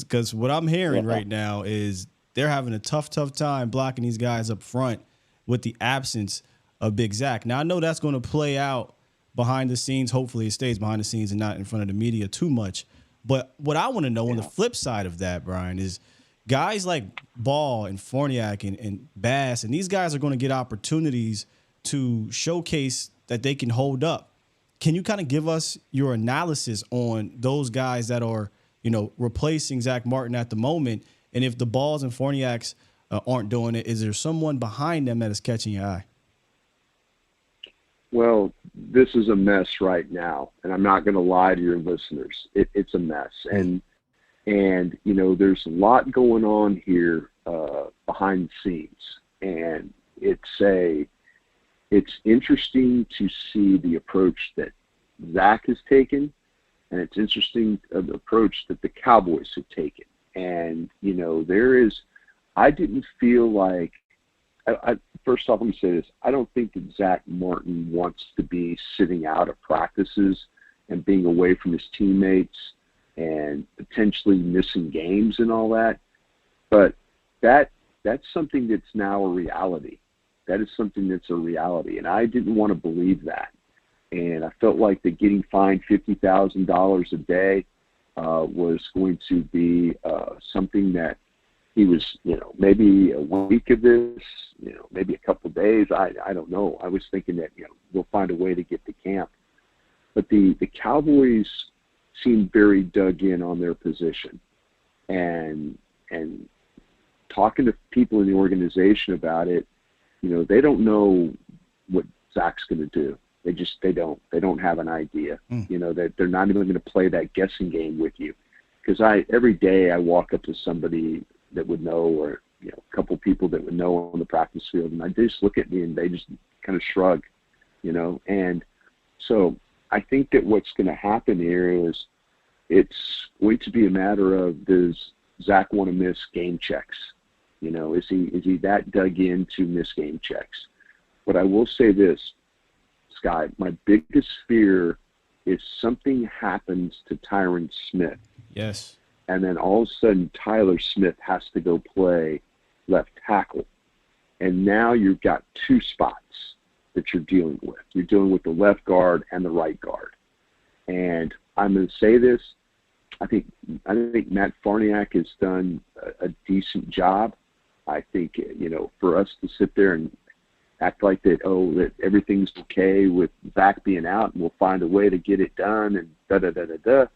Because what I'm hearing Yeah. right now is they're having a tough time blocking these guys up front with the absence of Big Zach. Now I know that's going to play out behind the scenes. Hopefully, it stays behind the scenes and not in front of the media too much. But what I want to know on the Yeah. flip side of that, Brian, is guys like Ball and Forniak and Bass, and these guys are going to get opportunities to showcase that they can hold up. Can you kind of give us your analysis on those guys that are, replacing Zack Martin at the moment? And if the Balls and Forniaks aren't doing it, is there someone behind them that is catching your eye? Well, this is a mess right now, and I'm not going to lie to your listeners. It's a mess, and there's a lot going on here behind the scenes, and it's interesting to see the approach that Zach has taken, and it's interesting the approach that the Cowboys have taken. And I didn't feel like first off, let me say this. I don't think that Zack Martin wants to be sitting out of practices and being away from his teammates and potentially missing games and all that. But that's something that's now a reality. That is something that's a reality. And I didn't want to believe that. And I felt like that getting fined $50,000 a day was going to be something that he was, maybe a week of this, maybe a couple of days. I don't know. I was thinking that, we'll find a way to get to camp. But the Cowboys seemed very dug in on their position. And talking to people in the organization about it, they don't know what Zach's going to do. They don't have an idea. That they're not even going to play that guessing game with you. Because every day I walk up to somebody that would know, or a couple people that would know on the practice field, and they just look at me and they just kind of shrug, And so I think that what's going to happen here is it's going to be a matter of, does Zach want to miss game checks? Is he that dug in to miss game checks? But I will say this, Scott, my biggest fear is something happens to Tyron Smith. Yes. And then all of a sudden Tyler Smith has to go play left tackle. And now you've got two spots that you're dealing with. You're dealing with the left guard and the right guard. And I'm going to say this, I think Matt Farniak has done a decent job. I think, for us to sit there and act like that everything's okay with Zach being out and we'll find a way to get it done and da-da-da-da-da,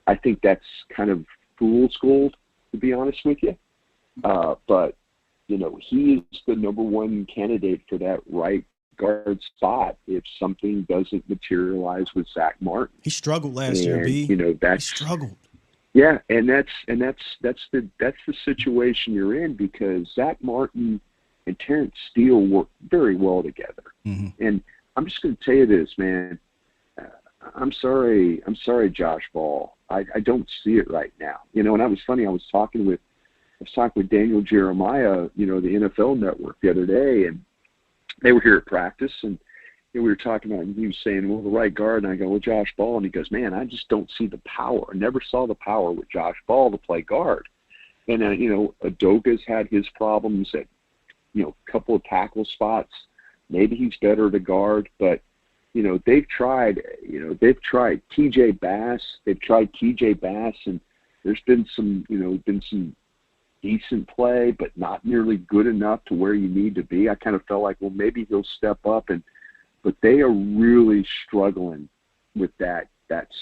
I think that's kind of fool's gold, to be honest with you. But, he is the number one candidate for that right guard spot if something doesn't materialize with Zack Martin. He struggled last year, B. He struggled. Yeah, and that's the situation you're in, because Zack Martin and Terrence Steele work very well together. Mm-hmm. And I'm just going to tell you this, man. I'm sorry, Josh Ball. I don't see it right now. And I was talking with Daniel Jeremiah, the NFL Network the other day, and they were here at practice, and we were talking about, and he was saying, well, the right guard, and I go, well, Josh Ball, and he goes, man, I just don't see the power. I never saw the power with Josh Ball to play guard. And, Adoga's had his problems at, a couple of tackle spots. Maybe he's better at a guard, but, they've tried TJ Bass. They've tried TJ Bass, and there's been some decent play, but not nearly good enough to where you need to be. I kind of felt like, well, maybe he'll step up, but they are really struggling with that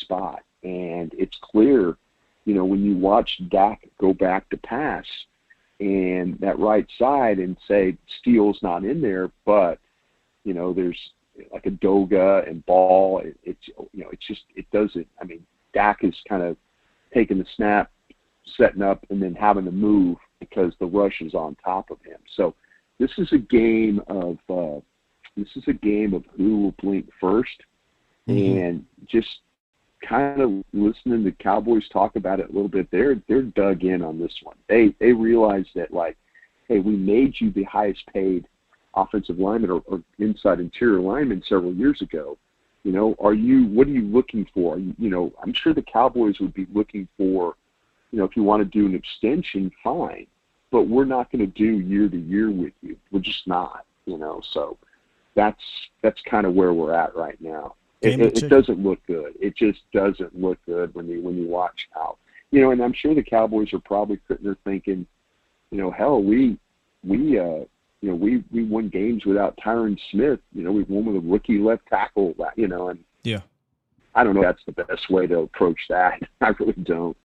spot. And it's clear, when you watch Dak go back to pass and that right side and say Steele's not in there, but, there's like a Doga and Ball. It doesn't. I mean, Dak is kind of taking the snap, setting up, and then having to move because the rush is on top of him. So this is a game of who will blink first. Mm-hmm. And just kind of listening to Cowboys talk about it a little bit, they're dug in on this one. They realize that, like, hey, we made you the highest paid offensive lineman or inside interior lineman several years ago. What are you looking for? I'm sure the Cowboys would be looking for if you want to do an extension, fine, but we're not going to do year to year with you. We're just not, so that's kind of where we're at right now. It doesn't look good. It just doesn't look good when you watch how, and I'm sure the Cowboys are probably sitting there thinking, hell, we won games without Tyron Smith. We won with a rookie left tackle, and yeah. I don't know if that's the best way to approach that. I really don't.